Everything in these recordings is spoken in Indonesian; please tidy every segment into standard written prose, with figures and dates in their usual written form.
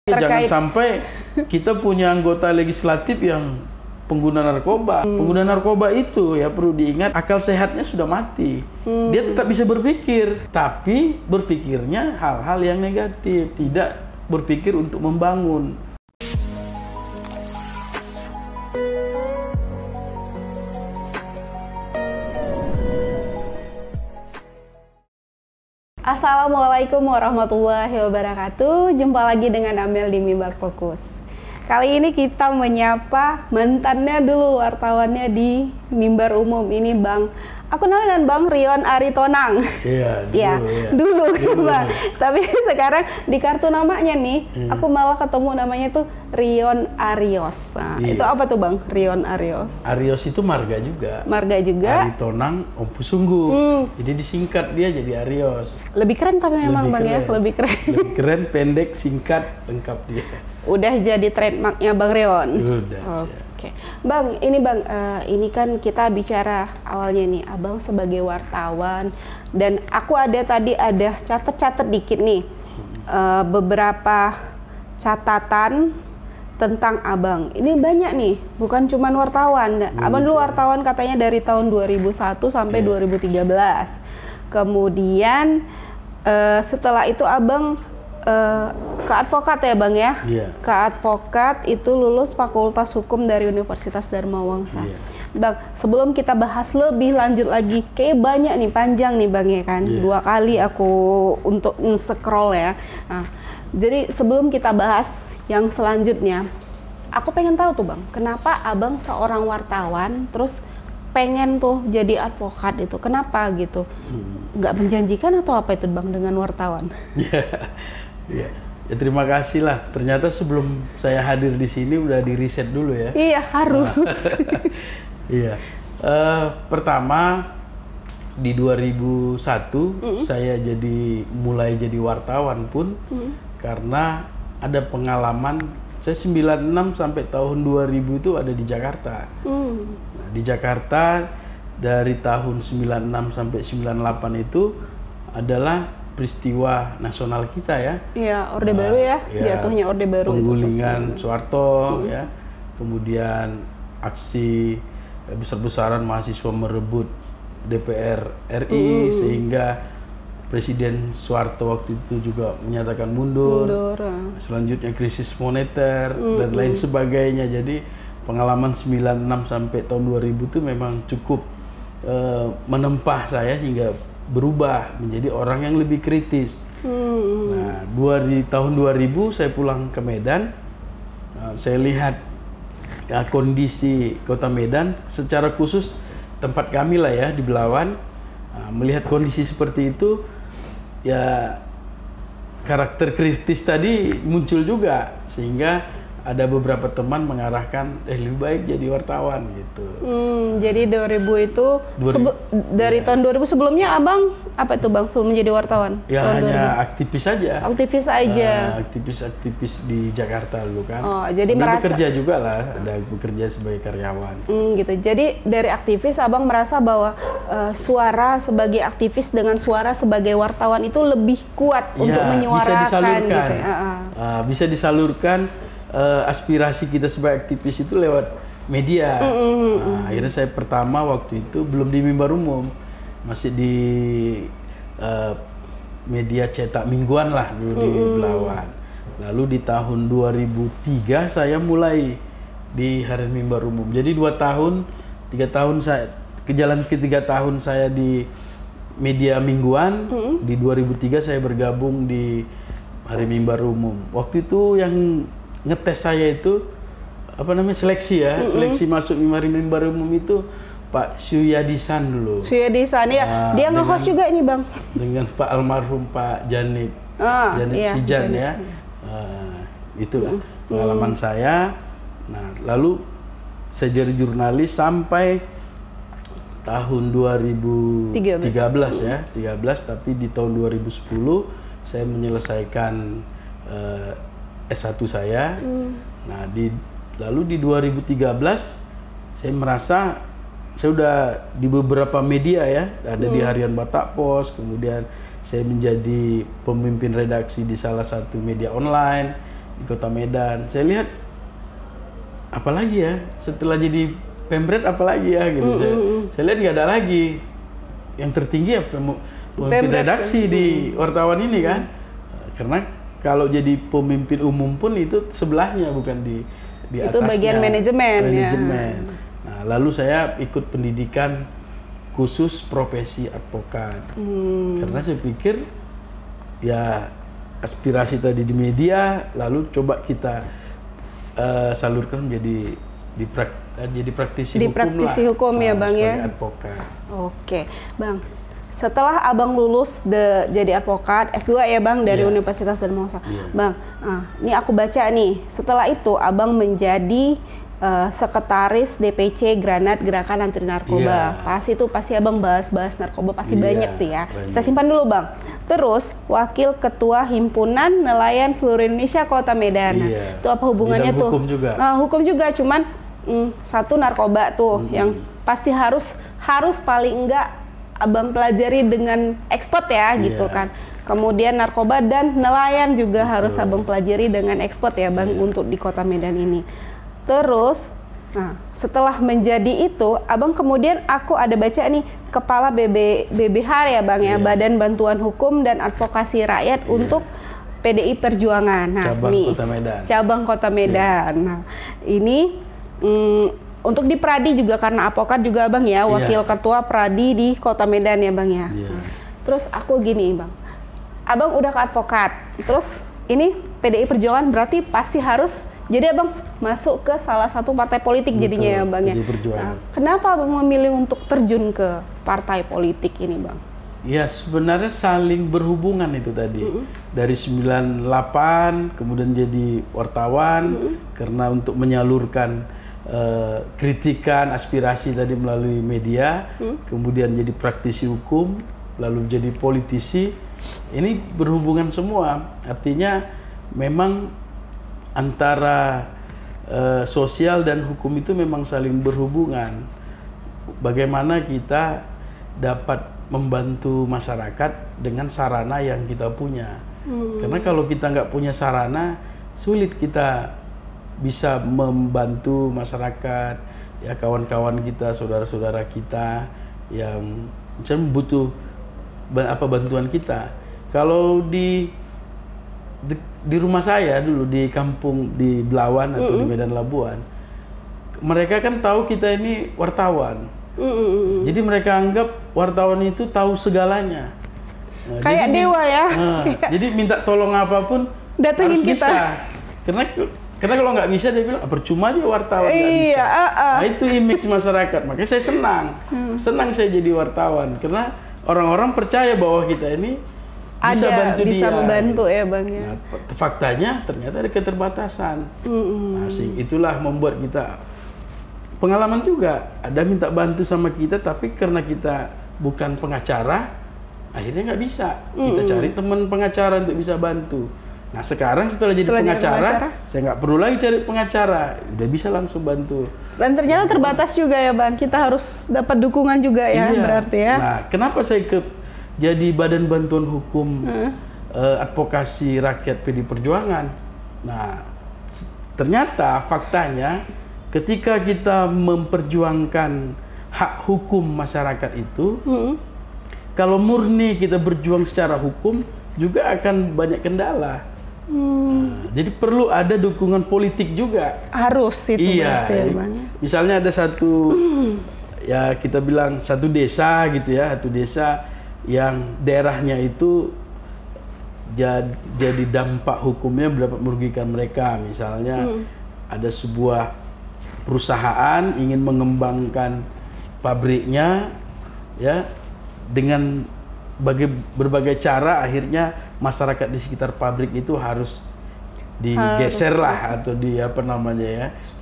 Jangan sampai kita punya anggota legislatif yang pengguna narkoba. Pengguna narkoba itu ya perlu diingat akal sehatnya sudah mati. Dia tetap bisa berpikir, tapi berpikirnya hal-hal yang negatif, tidak berpikir untuk membangun. Assalamualaikum warahmatullahi wabarakatuh. Jumpa lagi dengan Amel di Mimbar Fokus. Kali ini kita menyapa mantannya dulu, wartawannya di Mimbar Umum. Ini Bang, aku kenal dengan Bang Rion Aritonang. Iya, dulu Bang. Tapi sekarang di kartu namanya nih, aku malah ketemu namanya tuh Rion Arios. Nah, itu apa tuh Bang, Rion Arios? Arios itu marga juga. Marga juga. Aritonang Ompu Sungguh. Jadi disingkat dia jadi Arios. Lebih keren tapi memang Bang ya, lebih keren. Lebih keren, pendek, singkat, lengkap dia. Udah jadi trademarknya Bang Rion. Udah. Oke. Bang, ini Bang, ini kan kita bicara awalnya nih, Abang sebagai wartawan, dan aku ada catat dikit nih, beberapa catatan tentang Abang. Ini banyak nih, bukan cuman wartawan. Abang dulu wartawan katanya dari tahun 2001 sampai 2013. Kemudian setelah itu Abang ke advokat ya Bang ya? Iya. Ke advokat itu lulus Fakultas Hukum dari Universitas Dharma Wangsa. Iya. Bang, sebelum kita bahas lebih lanjut lagi, kayak banyak nih, panjang nih Bang ya kan? Iya. 2 kali aku untuk nge-scroll ya. Nah, jadi sebelum kita bahas yang selanjutnya, aku pengen tahu tuh Bang, kenapa Abang seorang wartawan terus pengen tuh jadi advokat itu? Kenapa gitu? Nggak menjanjikan atau apa itu Bang dengan wartawan? Ya, terima kasih lah. Ternyata sebelum saya hadir di sini udah di riset dulu ya. Iya, harus. Iya. Pertama di 2001 saya mulai jadi wartawan pun karena ada pengalaman. Saya 96 sampai tahun 2000 itu ada di Jakarta. Nah, di Jakarta dari tahun 96 sampai 98 itu adalah peristiwa nasional kita ya. Iya, Orde Baru ya, jatuhnya Orde Baru. Penggulingan Soeharto ya, kemudian aksi besar-besaran mahasiswa merebut DPR RI sehingga Presiden Soeharto waktu itu juga menyatakan mundur. Selanjutnya krisis moneter dan lain sebagainya. Jadi pengalaman 96 sampai tahun 2000 itu memang cukup menempah saya hingga berubah menjadi orang yang lebih kritis. Nah, di tahun 2000 saya pulang ke Medan, saya lihat ya, kondisi kota Medan, secara khusus tempat kami lah ya di Belawan. Melihat kondisi seperti itu, ya karakter kritis tadi muncul juga, sehingga ada beberapa teman mengarahkan lebih baik jadi wartawan gitu. Jadi 2000 itu dari tahun 2000 sebelumnya Abang apa itu Bang sebelum menjadi wartawan? Ya tahun hanya 2000. aktivis saja. Aktivis aja. Aktivis di Jakarta dulu kan. Oh, jadi merasa bekerja juga lah, ada bekerja sebagai karyawan. Gitu. Jadi dari aktivis Abang merasa bahwa suara sebagai aktivis dengan suara sebagai wartawan itu lebih kuat untuk menyuarakan. Bisa disalurkan. Gitu ya. Bisa disalurkan. Aspirasi kita sebagai aktivis itu lewat media. Akhirnya saya pertama waktu itu belum di Mimbar Umum, masih di media cetak mingguan lah dulu di Belawan. Lalu di tahun 2003 saya mulai di Harian Mimbar Umum. Jadi 2 tahun, 3 tahun saya ketiga tahun saya di media mingguan. Di 2003 saya bergabung di Harian Mimbar Umum. Waktu itu yang ngetes saya itu seleksi ya, seleksi masuk Mimbar Umum itu Pak Suyadisan dulu. Suyadisan ya, dia nge-host juga ini Bang. Dengan Pak almarhum Pak Janib, Sijan ya. Itulah pengalaman saya. Nah, lalu saya jadi jurnalis sampai tahun 2013 ya, 13, tapi di tahun 2010 saya menyelesaikan S1 saya. Nah, lalu di 2013 saya merasa saya udah di beberapa media ya, ada di Harian Batak Pos, kemudian saya menjadi pemimpin redaksi di salah satu media online, di Kota Medan. Saya lihat apalagi ya setelah jadi Pemret apalagi ya gitu. Saya lihat nggak ada lagi yang tertinggi ya pemimpin redaksi di wartawan ini kan. Karena kalau jadi pemimpin umum pun itu sebelahnya bukan di atasnya. Itu bagian manajemen. Ya. Nah, lalu saya ikut pendidikan khusus profesi advokat. Karena saya pikir ya aspirasi tadi di media, lalu coba kita salurkan jadi praktisi hukum praktisi lah. Hukum ya Bang ya. Advokat. Oke, Bang. Setelah Abang lulus jadi advokat S2 ya Bang dari Universitas Darmawangsa. Bang, ini aku baca nih. Setelah itu Abang menjadi sekretaris DPC Granat Gerakan Anti Narkoba. Pasti Abang bahas narkoba pasti banyak tuh ya. Kita simpan dulu Bang. Terus Wakil Ketua Himpunan Nelayan Seluruh Indonesia Kota Medan. Itu apa hubungannya tuh? Hukum juga. Hukum juga, cuman satu narkoba tuh yang pasti harus paling enggak Abang pelajari dengan expert ya gitu kan. Kemudian narkoba dan nelayan juga harus Abang pelajari dengan expert ya Bang untuk di Kota Medan ini. Terus, setelah menjadi itu, Abang kemudian aku ada baca nih Kepala BBH ya Bang ya, Badan Bantuan Hukum dan Advokasi Rakyat untuk PDI Perjuangan. Nah, cabang nih, Kota Medan. Cabang Kota Medan. Nah, ini untuk di Pradi juga karena advokat juga Bang ya, Wakil Ketua Pradi di Kota Medan ya Bang ya. Nah, terus aku gini Bang, Abang udah ke advokat, terus ini PDI Perjuangan berarti pasti harus jadi Abang masuk ke salah satu partai politik jadinya ya Bang ya. Nah, kenapa Abang memilih untuk terjun ke partai politik ini Bang? Ya sebenarnya saling berhubungan itu tadi. Dari 98 kemudian jadi wartawan karena untuk menyalurkan kritikan, aspirasi tadi melalui media, kemudian jadi praktisi hukum, lalu jadi politisi. Ini berhubungan semua. Artinya memang antara sosial dan hukum itu memang saling berhubungan. Bagaimana kita dapat membantu masyarakat dengan sarana yang kita punya. Karena kalau kita nggak punya sarana, sulit kita bisa membantu masyarakat, ya kawan-kawan kita, saudara-saudara kita yang misalnya butuh bantuan kita. Kalau di rumah saya dulu di kampung di Belawan atau di Medan Labuan, mereka kan tahu kita ini wartawan. Jadi mereka anggap wartawan itu tahu segalanya. Nah, kayak dewa ya. Jadi minta tolong apapun datengin harus kita. Bisa. Karena kalau nggak bisa dia bilang percuma dia wartawan nggak bisa. Nah itu image masyarakat. Makanya saya senang saya jadi wartawan karena orang-orang percaya bahwa kita ini bisa membantu ya Bang ya. Nah, faktanya ternyata ada keterbatasan. Nah, itulah membuat kita pengalaman juga ada minta bantu sama kita, tapi karena kita bukan pengacara, akhirnya nggak bisa. Kita cari teman pengacara untuk bisa bantu. Nah sekarang setelah jadi pengacara, saya nggak perlu lagi cari pengacara, udah bisa langsung bantu. Dan ternyata terbatas juga ya Bang, kita harus dapat dukungan juga ya berarti ya. Nah kenapa saya jadi Badan Bantuan Hukum Advokasi Rakyat PDI Perjuangan? Nah ternyata faktanya ketika kita memperjuangkan hak hukum masyarakat itu, kalau murni kita berjuang secara hukum juga akan banyak kendala. Nah, jadi perlu ada dukungan politik juga. Harus itu berarti ya Bang. Misalnya ada satu ya kita bilang satu desa gitu ya, satu desa yang daerahnya itu jadi dampak hukumnya dapat merugikan mereka. Misalnya ada sebuah perusahaan ingin mengembangkan pabriknya ya dengan berbagai cara, akhirnya masyarakat di sekitar pabrik itu harus digeser lah atau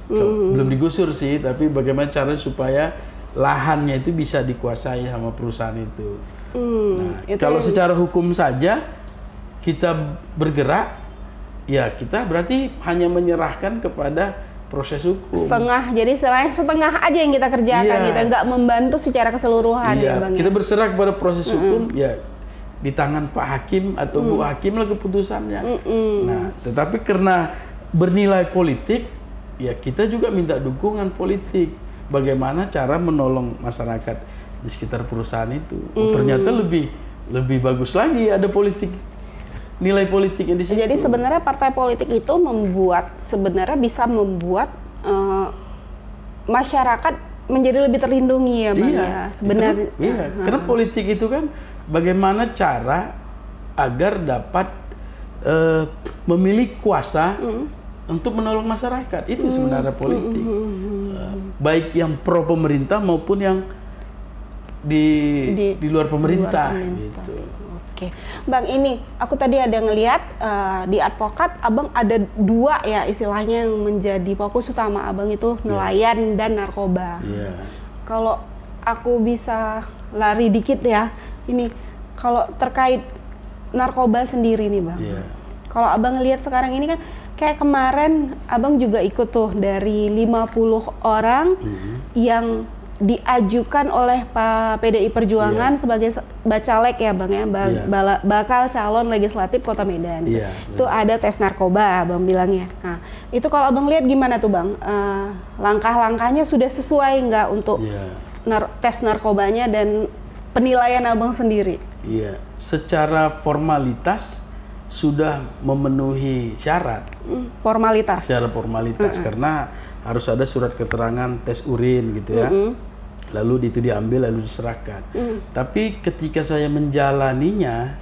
belum digusur sih, tapi bagaimana caranya supaya lahannya itu bisa dikuasai sama perusahaan itu. Nah, kalau secara hukum saja kita bergerak, ya kita berarti hanya menyerahkan kepada proses hukum. Jadi setengah aja yang kita kerjakan gitu, nggak membantu secara keseluruhan ya Bang. Kita berserah kepada proses hukum, ya di tangan Pak Hakim atau Bu Hakim lah keputusannya. Nah, tetapi karena bernilai politik, ya kita juga minta dukungan politik. Bagaimana cara menolong masyarakat di sekitar perusahaan itu. Ternyata lebih bagus lagi ada politik, nilai politiknya di situ. Jadi sebenarnya partai politik itu bisa membuat masyarakat menjadi lebih terlindungi ya Bang ya sebenarnya. Karena politik itu kan bagaimana cara agar dapat memiliki kuasa untuk menolong masyarakat. Itu sebenarnya politik. Baik yang pro pemerintah maupun yang di luar pemerintah. Gitu. Oke, Bang, ini aku tadi ada ngelihat di advokat Abang ada 2 ya istilahnya yang menjadi fokus utama Abang itu nelayan dan narkoba. Kalau aku bisa lari dikit ya, ini kalau terkait narkoba sendiri nih Bang. Kalau Abang ngelihat sekarang ini kan kayak kemarin Abang juga ikut tuh dari 50 orang yang diajukan oleh Pak PDI Perjuangan sebagai bacalek ya Bang ya, bakal calon legislatif Kota Medan. Itu ada tes narkoba Abang bilangnya. Nah, itu kalau Abang lihat gimana tuh Bang? Langkah-langkahnya sudah sesuai nggak untuk tes narkobanya dan penilaian Abang sendiri? Iya, secara formalitas sudah memenuhi syarat. Formalitas? Secara formalitas, karena harus ada surat keterangan tes urin gitu ya. Lalu itu diambil lalu diserahkan. Tapi ketika saya menjalaninya,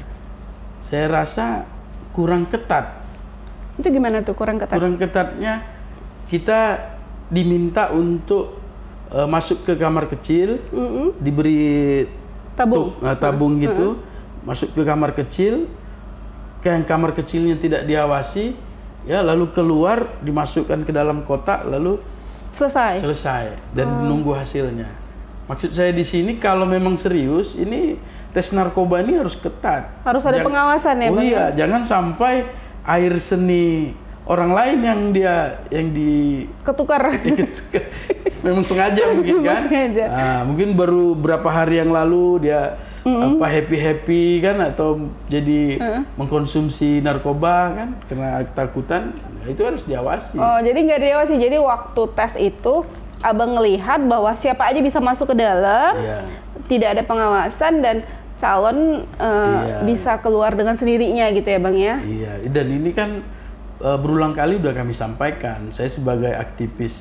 saya rasa kurang ketat. Itu gimana tuh kurang ketat? Kurang ketatnya kita diminta untuk masuk ke kamar kecil, diberi tabung gitu, masuk ke kamar kecil, yang kamar kecilnya tidak diawasi, ya lalu keluar dimasukkan ke dalam kotak lalu selesai dan menunggu hasilnya. Maksud saya di sini kalau memang serius ini tes narkoba ini harus ketat. Harus ada pengawasan ya, Bang. Iya, jangan sampai air seni orang lain yang ketukar. Memang sengaja mungkin kan. Mungkin baru berapa hari yang lalu dia happy kan atau jadi mengkonsumsi narkoba kan karena ketakutan. Nah, itu harus diawasi. Oh, jadi nggak diawasi. Jadi waktu tes itu Abang ngelihat bahwa siapa aja bisa masuk ke dalam, tidak ada pengawasan dan calon bisa keluar dengan sendirinya gitu ya Bang ya? Iya, dan ini kan berulang kali udah kami sampaikan. Saya sebagai aktivis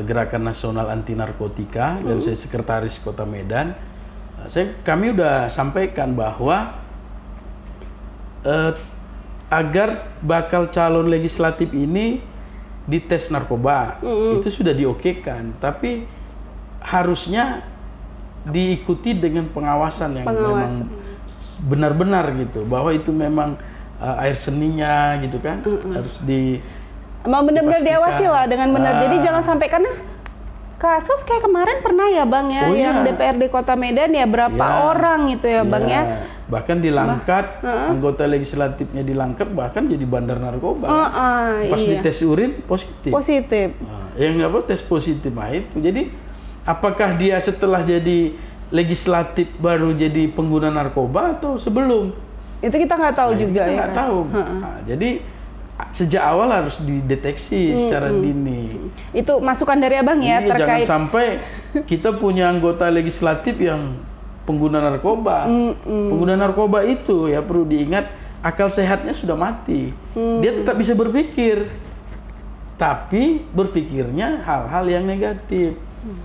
Gerakan Nasional Anti Narkotika dan saya sekretaris Kota Medan, kami udah sampaikan bahwa agar bakal calon legislatif ini dites narkoba itu sudah diokekan, tapi harusnya diikuti dengan pengawasan yang memang benar-benar gitu, bahwa itu memang air seninya gitu kan harus benar-benar diawasi lah dengan benar. Jadi jangan sampai, karena kasus kayak kemarin pernah ya Bang ya, yang DPRD Kota Medan ya berapa orang itu ya Bang ya. Bahkan dilangkat, anggota legislatifnya dilangkat, bahkan jadi bandar narkoba. Pas dites urin positif. Yang tes positif itu. Jadi apakah dia setelah jadi legislatif baru jadi pengguna narkoba atau sebelum? Itu kita nggak tahu juga kita ya. Nggak tahu. Jadi sejak awal harus dideteksi secara dini. Itu masukan dari Abang ya terkait. Jangan sampai kita punya anggota legislatif yang pengguna narkoba. Pengguna narkoba itu ya perlu diingat akal sehatnya sudah mati. Dia tetap bisa berpikir, tapi berpikirnya hal-hal yang negatif,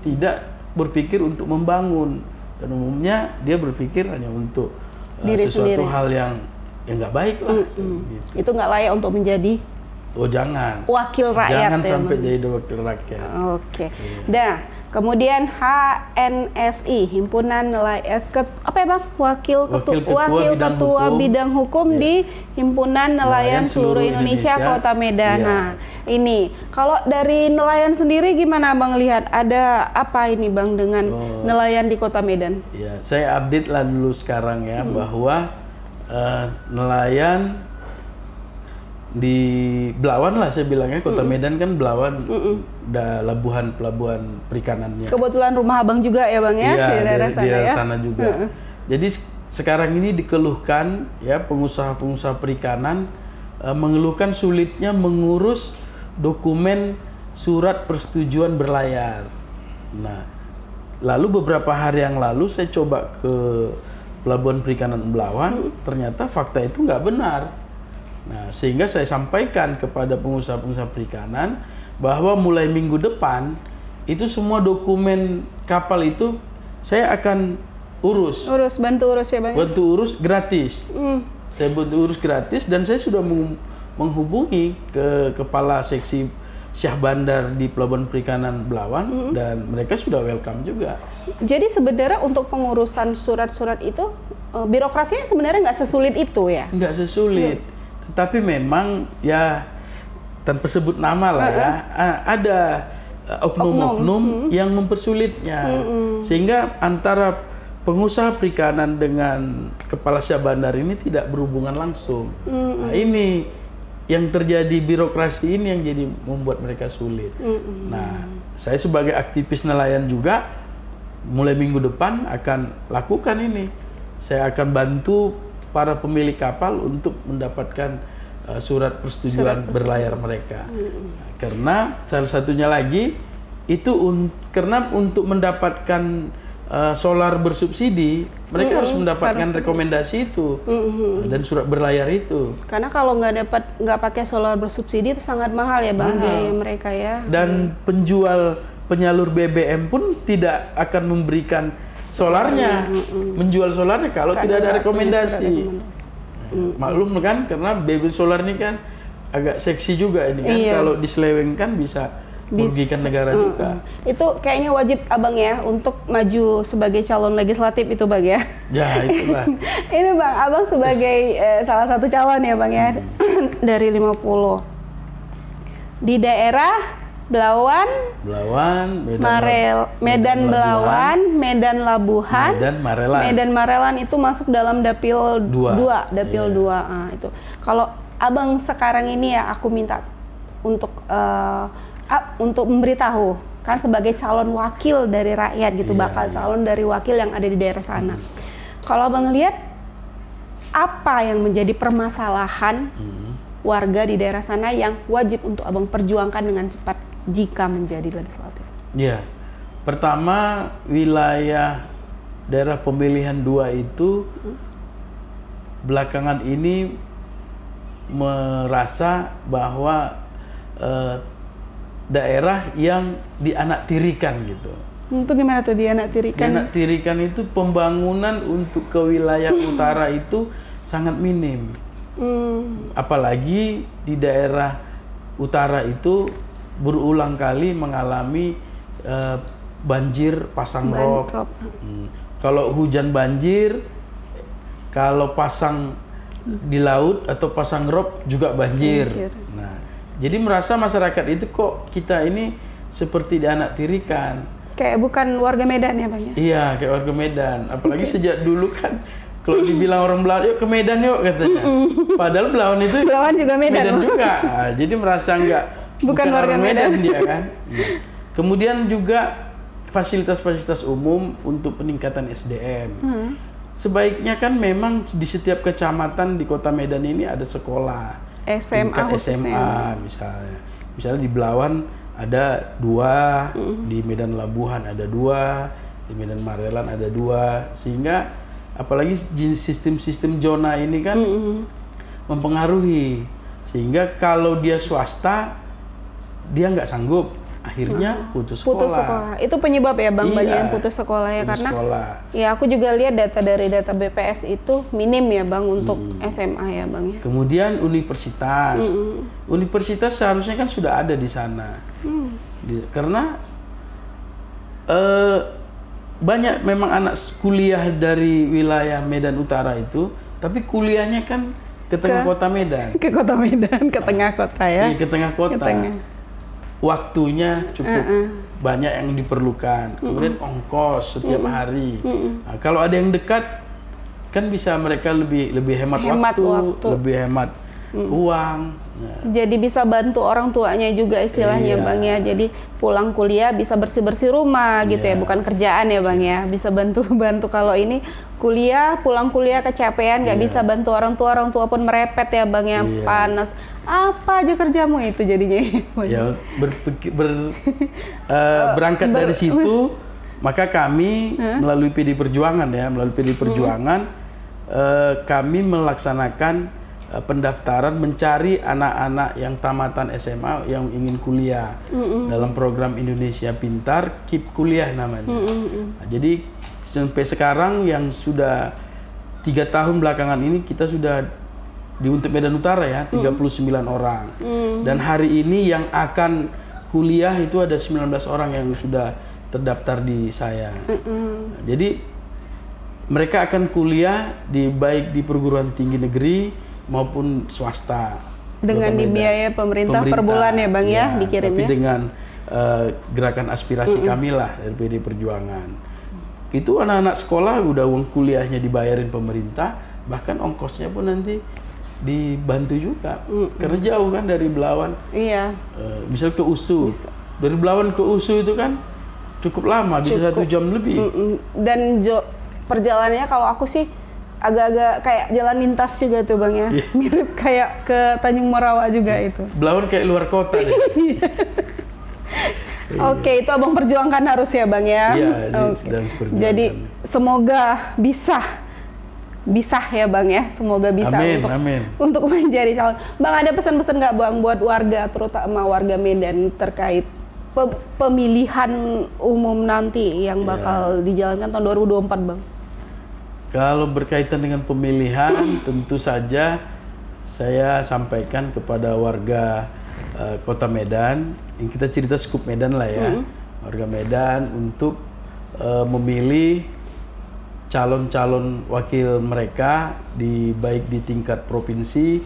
tidak berpikir untuk membangun. Dan umumnya dia berpikir hanya untuk sesuatu sendiri. Hal yang nggak baik lah. Gitu. Itu nggak layak untuk menjadi wakil rakyat. Jangan sampai jadi wakil rakyat. Oke. Dah. Kemudian HNSI, Himpunan Nelayan, Wakil Ketua Bidang Hukum di Himpunan Nelayan Seluruh Indonesia Kota Medan. Nah, ini kalau dari nelayan sendiri gimana Bang lihat? Ada apa ini Bang dengan nelayan di Kota Medan? Ya, saya update lah dulu sekarang ya bahwa nelayan di Belawan lah saya bilangnya, Kota Medan kan Belawan ada pelabuhan perikanannya. Kebetulan rumah Abang juga ya Bang ya, di daerah sana ya. Sana juga. Jadi sekarang ini dikeluhkan ya pengusaha-pengusaha perikanan mengeluhkan sulitnya mengurus dokumen surat persetujuan berlayar. Nah, lalu beberapa hari yang lalu saya coba ke Pelabuhan Perikanan Belawan, ternyata fakta itu nggak benar. Nah, sehingga saya sampaikan kepada pengusaha-pengusaha perikanan bahwa mulai minggu depan itu semua dokumen kapal itu saya akan bantu urus ya Bang. Bantu urus gratis. Saya bantu urus gratis dan saya sudah menghubungi ke kepala seksi Syah Bandar di Pelabuhan Perikanan Belawan dan mereka sudah welcome juga. Jadi sebenarnya untuk pengurusan surat-surat itu birokrasinya sebenarnya nggak sesulit itu ya? Nggak sesulit, tapi memang ya tanpa sebut nama lah ya, ada oknum-oknum yang mempersulitnya, sehingga antara pengusaha perikanan dengan kepala Syah Bandar ini tidak berhubungan langsung. Nah, ini yang terjadi, birokrasi ini yang jadi membuat mereka sulit. Nah, saya sebagai aktivis nelayan juga mulai minggu depan akan lakukan ini. Saya akan bantu para pemilik kapal untuk mendapatkan surat persetujuan berlayar mereka. Karena salah satunya lagi itu karena untuk mendapatkan solar bersubsidi, mereka harus mendapatkan rekomendasi itu dan surat berlayar itu. Karena kalau nggak pakai solar bersubsidi itu sangat mahal ya Bang, biaya mereka ya. Dan penyalur BBM pun tidak akan memberikan solarnya, menjual solarnya kalau tidak ada rekomendasi. Maklum kan, karena BBM solar ini kan agak seksi juga ini kan, kalau diselewengkan bisa merugikan negara juga. Itu kayaknya wajib Abang ya untuk maju sebagai calon legislatif itu Bang ya. Ya itulah. Ini Bang, Abang sebagai salah satu calon ya Bang ya dari 50. Di daerah Belawan, Medan Belawan, Medan Labuhan, Medan Marelan itu masuk dalam Dapil 2, Dapil 2. Nah, itu. Kalau Abang sekarang ini ya aku minta untuk memberitahu kan sebagai calon wakil dari rakyat gitu, bakal calon dari wakil yang ada di daerah sana. Kalau Abang lihat apa yang menjadi permasalahan warga di daerah sana yang wajib untuk Abang perjuangkan dengan cepat jika menjadi legislatif? Ya, pertama wilayah daerah pemilihan 2 itu belakangan ini merasa bahwa daerah yang dianaktirikan gitu. Untuk gimana tuh dianaktirikan? Dianaktirikan itu pembangunan untuk ke wilayah utara itu sangat minim. Apalagi di daerah utara itu berulang kali mengalami banjir pasang rob. Kalau hujan banjir, kalau pasang di laut atau pasang rob juga banjir. Nah, jadi merasa masyarakat itu kok kita ini seperti dianaktirikan. Kayak bukan warga Medan ya Bang ya? Iya, kayak warga Medan. Apalagi sejak dulu kan kalau dibilang orang Belawan, yuk ke Medan yuk katanya. Padahal Belawan itu Belawan juga Medan juga. Nah, jadi merasa bukan warga Medan dia kan. Kemudian juga fasilitas-fasilitas umum untuk peningkatan SDM. Sebaiknya kan memang di setiap kecamatan di Kota Medan ini ada sekolah. SMA misalnya di Belawan ada 2, di Medan Labuhan ada 2, di Medan Marelan ada 2, sehingga apalagi sistem-sistem zona ini kan mempengaruhi, sehingga kalau dia swasta dia nggak sanggup, akhirnya putus sekolah. Itu penyebab ya Bang, banyak yang putus sekolah ya, karena ya aku juga lihat dari data BPS itu minim ya Bang untuk SMA ya Bang ya. Kemudian universitas, universitas seharusnya kan sudah ada di sana, karena banyak memang anak kuliah dari wilayah Medan Utara itu, tapi kuliahnya kan ke tengah kota Medan. Ke kota Medan, ke tengah kota ya. Ke tengah kota. Waktunya cukup banyak yang diperlukan, kemudian ongkos setiap hari. Nah, kalau ada yang dekat kan bisa mereka lebih hemat waktu, lebih hemat uang. Nah, Jadi bisa bantu orang tuanya juga istilahnya Iya. Bang ya. Jadi pulang kuliah bisa bersih-bersih rumah gitu ya, Iya. bukan kerjaan ya Bang ya. Bisa bantu-bantu. Kalau ini kuliah, pulang kuliah kecapean nggak Iya. bisa bantu orang tua pun merepet ya Bang ya, Iya. panas. Apa aja kerjamu itu jadinya. ya berangkat dari situ, maka kami melalui PD Perjuangan ya, melalui PD Perjuangan kami melaksanakan pendaftaran mencari anak-anak yang tamatan SMA yang ingin kuliah dalam program Indonesia Pintar KIP Kuliah namanya. Nah, jadi sampai sekarang yang sudah 3 tahun belakangan ini kita sudah di untuk Medan Utara ya 39 orang. Dan hari ini yang akan kuliah itu ada 19 orang yang sudah terdaftar di saya. Nah, jadi mereka akan kuliah baik di perguruan tinggi negeri maupun swasta. Dengan dibiayai pemerintah per bulan ya Bang ya, dikirimnya. Tapi dengan gerakan aspirasi kami lah dari PD Perjuangan. Itu anak-anak sekolah udah uang kuliahnya dibayarin pemerintah, bahkan ongkosnya pun nanti dibantu juga. Karena jauh kan dari Belawan. Iya. Misal ke USU. Dari Belawan ke USU itu kan cukup lama, bisa 1 jam lebih. Dan perjalanannya kalau aku sih agak-agak kayak jalan lintas juga tuh Bang ya. Mirip kayak ke Tanjung Morawa juga itu. Belawan kayak luar kota deh. Oke, itu Abang perjuangkan harus ya Bang ya. Iya, sedang perjuangkan. Jadi semoga bisa ya Bang ya. Semoga bisa untuk menjadi calon. Bang, ada pesan-pesan nggak Bang buat warga, terutama warga Medan terkait pemilihan umum nanti yang bakal dijalankan tahun 2024 Bang? Kalau berkaitan dengan pemilihan, tentu saja saya sampaikan kepada warga Kota Medan, yang kita cerita skup Medan lah ya, warga Medan untuk memilih calon-calon wakil mereka baik di tingkat provinsi,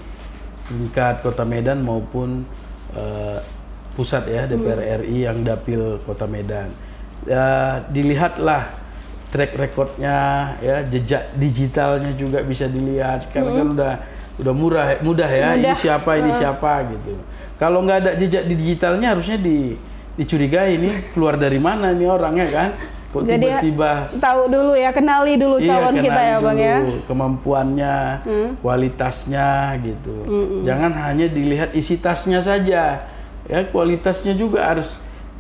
tingkat Kota Medan maupun pusat ya, DPR RI yang dapil Kota Medan. Dilihatlah track recordnya ya, jejak digitalnya juga bisa dilihat. Sekarang kan udah mudah ya, ini siapa gitu. Kalau nggak ada jejak digitalnya harusnya dicurigai ini keluar dari mana nih orangnya kan. Kok tiba-tiba tahu dulu ya, kenali dulu calon kita ya Bang ya. Kemampuannya, kualitasnya gitu. Jangan hanya dilihat isi tasnya saja. Ya, kualitasnya juga harus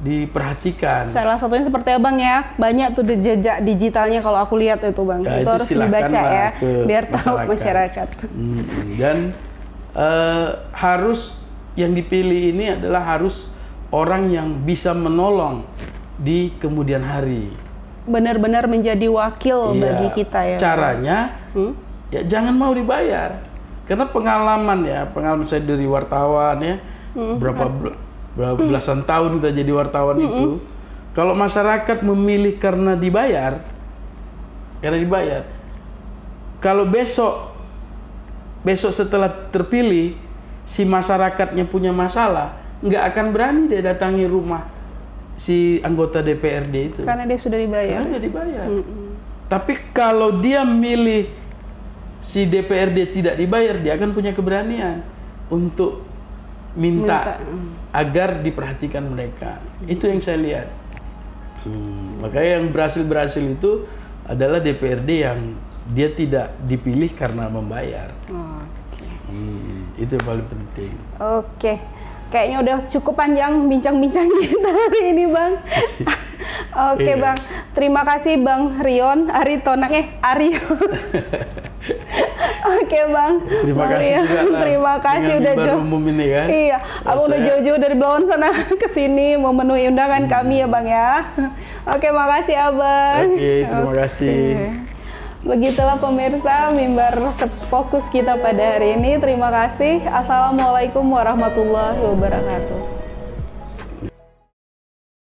diperhatikan. Salah satunya seperti Abang ya, banyak tuh jejak digitalnya kalau aku lihat itu Bang. Ya, itu harus dibaca ya, biar tahu masyarakat. Dan harus yang dipilih ini adalah harus orang yang bisa menolong di kemudian hari. Benar-benar menjadi wakil bagi kita ya. Caranya, ya jangan mau dibayar. Karena pengalaman saya dari wartawan ya, berapa belasan tahun kita jadi wartawan itu, kalau masyarakat memilih karena dibayar, kalau besok setelah terpilih si masyarakatnya punya masalah, nggak akan berani dia datangi rumah si anggota DPRD itu. Karena dia sudah dibayar. Tapi kalau dia milih si DPRD tidak dibayar, dia akan punya keberanian untuk minta agar diperhatikan mereka. Itu yang saya lihat. Makanya yang berhasil itu adalah DPRD yang dia tidak dipilih karena membayar. Itu yang paling penting. Oke. Kayaknya udah cukup panjang bincang-bincang kita hari ini Bang. Oke Bang, terima kasih Bang Rion, Arion. Oke Bang, terima kasih juga lah. Terima kasih udah umum ini kan. Iya, Abang udah jauh-jauh dari Belawan sana ke sini memenuhi undangan kami ya Bang ya. Oke, makasih Abang. Oke, terima kasih. Begitulah pemirsa mimbar fokus kita pada hari ini. Terima kasih. Assalamualaikum warahmatullahi wabarakatuh.